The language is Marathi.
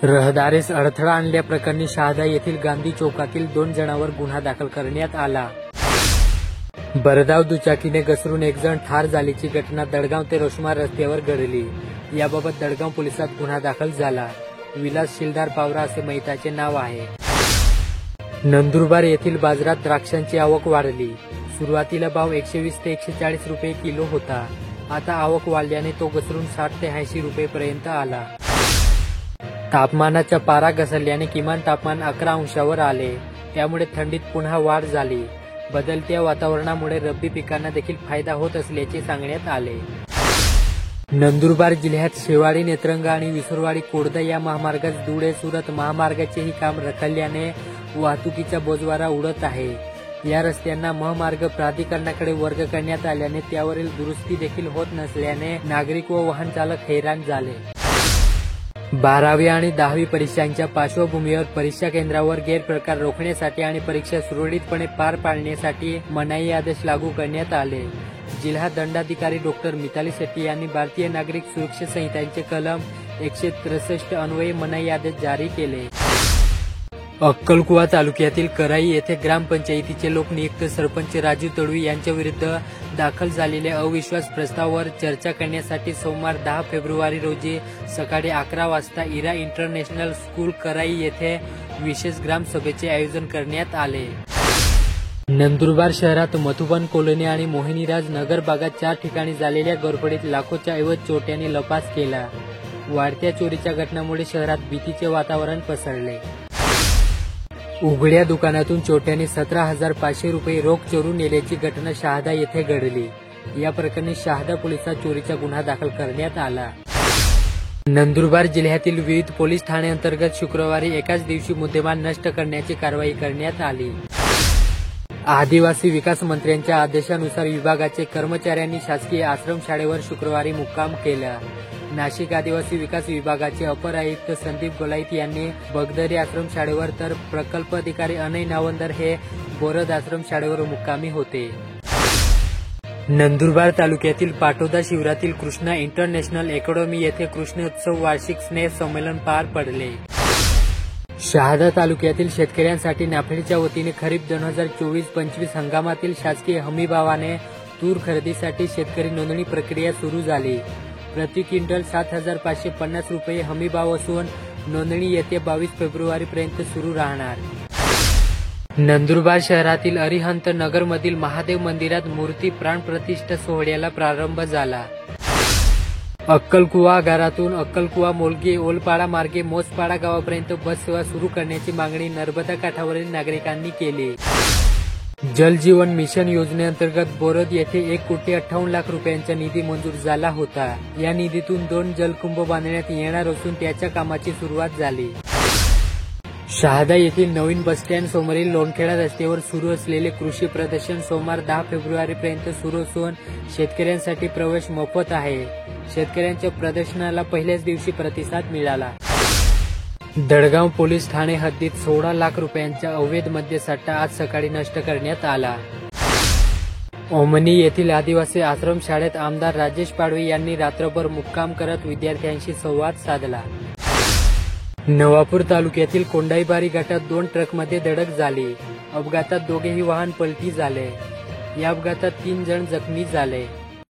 रहदारीस अडथळा आणल्याप्रकरणी शहादा येथील गांधी चौकातील 2 जणांवर गुन्हा दाखल करण्यात आला. भरधाव दुचाकीने घसरून एक जण ठार झाल्याची घटना दडगाव ते रोशमार रस्त्यावर घडली. याबाबत दडगाव पोलिसात गुन्हा दाखल झाला. विलास शिलदार पावरा असे मयताचे नाव आहे. नंदुरबार येथील बाजारात द्राक्षांची आवक वाढली. सुरुवातीला भाव 120 ते 140 रुपये किलो होता. आता आवक वाढल्याने तो घसरून 60 ते 80 रुपये पर्यंत आला. तापमानाचा पारा घसरल्याने किमान तापमान 11 अंशावर आले. त्यामुळे थंडीत पुन्हा वाढ झाली. बदलत्या वातावरणामुळे रब्बी पिकांना देखील फायदा होत असल्याचे सांगण्यात आले. नंदुरबार जिल्ह्यात शेवाळी नेत्रंगा आणि विसुरवाडी कोडदा या महामार्गास धुळे सुरत महामार्गाचेही काम रखडल्याने वाहतुकीचा बोजवारा उडत आहे. या रस्त्यांना महामार्ग प्राधिकरणाकडे वर्ग करण्यात आल्याने त्यावरील दुरुस्ती देखील होत नसल्याने नागरिक व वाहन चालक हैराण झाले. 12वी आणि 10वी परीक्षांच्या पार्श्वभूमीवर परीक्षा केंद्रावर गैरप्रकार रोखण्यासाठी आणि परीक्षा सुरळीतपणे पार पाडण्यासाठी मनाई आदेश लागू करण्यात आले. जिल्हा दंडाधिकारी डॉ. मिताली शेट्टी यांनी भारतीय नागरिक सुरक्षा संहिताचे कलम 163 अन्वये मनाई आदेश जारी केले. अक्कलकुवा तालुक्यातील कराई येथे ग्रामपंचायतीचे लोकनियुक्त सरपंच राजू तडवी यांच्या विरुद्ध दाखल झालेल्या अविश्वास प्रस्तावावर चर्चा करण्यासाठी सोमवार 10 फेब्रुवारी रोजी सकाळी 11 वाजता इरा इंटरनॅशनल स्कूल कराई येथे विशेष ग्रामसभेचे आयोजन करण्यात आले. नंदुरबार शहरात मधुबन कॉलनी आणि मोहिनीराज नगर भागात 4 ठिकाणी झालेल्या घोरपडीत लाखोच्या ऐवज चोरट्यांनी लपास केला. वाढत्या चोरीच्या घटनांमुळे शहरात भीतीचे वातावरण पसरले. उघड्या दुकानातून चोरट्यांनी 17,500 रुपये रोख चोरून नेल्याची घटना शहादा येथे घडली. या प्रकरणी शहादा पोलिसात चोरीचा गुन्हा दाखल करण्यात आला. नंदुरबार जिल्ह्यातील विविध पोलीस ठाण्यांतर्गत शुक्रवारी एकाच दिवशी मुद्देमाल नष्ट करण्याची कारवाई करण्यात आली. आदिवासी विकास मंत्र्यांच्या आदेशानुसार विभागाचे कर्मचाऱ्यांनी शासकीय आश्रमशाळेवर शुक्रवारी मुक्काम केला. नाशिक आदिवासी विकास विभागाचे अपर आयुक्त संदीप गोलाईत यांनी बगदरी आश्रमशाळेवर तर प्रकल्प अधिकारी अनय नावंदर हे बोरद आश्रमशाळेवर मुक्कामी होते. नंदुरबार तालुक्यातील पाटोदा शिवारातील कृष्णा इंटरनॅशनल अकॅडमी येथे कृष्णोत्सव वार्षिक स्नेह संमेलन पार पडले. शहादा तालुक्यातील शेतकऱ्यांसाठी नाफेडच्या वतीने खरीप 2024-25 हंगामातील शासकीय हमीभावाने तूर खरेदीसाठी शेतकरी नोंदणी प्रक्रिया सुरू झाली. प्रति क्विंटल 7,550 रुपये हमीभाव असून नोंदणी येत्या 22 फेब्रुवारीपर्यंत सुरू राहणार. नंदुरबार शहरातील अरिहंत नगरमधील महादेव मंदिरात मूर्ती प्राणप्रतिष्ठा सोहळ्याला प्रारंभ झाला. अक्कलकुवा गारातून अक्कलकुवा मोलगे ओलपाडा मार्गे मोसपाडा गावापर्यंत बस सेवा सुरू करण्याची मागणी नर्मदा काठावरील नागरिकांनी केली. जल जीवन मिशन योजनेअंतर्गत बोरद येथे 1,58,00,000 रुपयांचा निधी मंजूर झाला होता. या निधीतून 2 जलकुंभ बांधण्यात येणार असून त्याच्या कामाची सुरुवात झाली. शहादा येथील नवीन बसस्टँड समोरील लोणखेडा रस्त्यावर सुरू असलेले कृषी प्रदर्शन सोमवार 10 फेब्रुवारीपर्यंत सुरू असून शेतकऱ्यांसाठी प्रवेश मोफत आहे. शेतकऱ्यांच्या प्रदर्शनाला पहिल्याच दिवशी प्रतिसाद मिळाला. दडगाव पोलीस ठाणे हद्दीत 16 लाख रुपयांचा अवैध मद्यसाठा आज सकाळी नष्ट करण्यात आला. ओमनी येथील आदिवासी आश्रमशाळेत आमदार राजेश पाडवी यांनी रात्रभर मुक्काम करत विद्यार्थ्यांशी संवाद साधला. नवापूर तालुक्यातील कोंडाईबारी घाटात 2 ट्रकमध्ये धडक झाली. अपघातात दोघेही वाहन पलटी झाले. या अपघातात 3 जण जखमी झाले.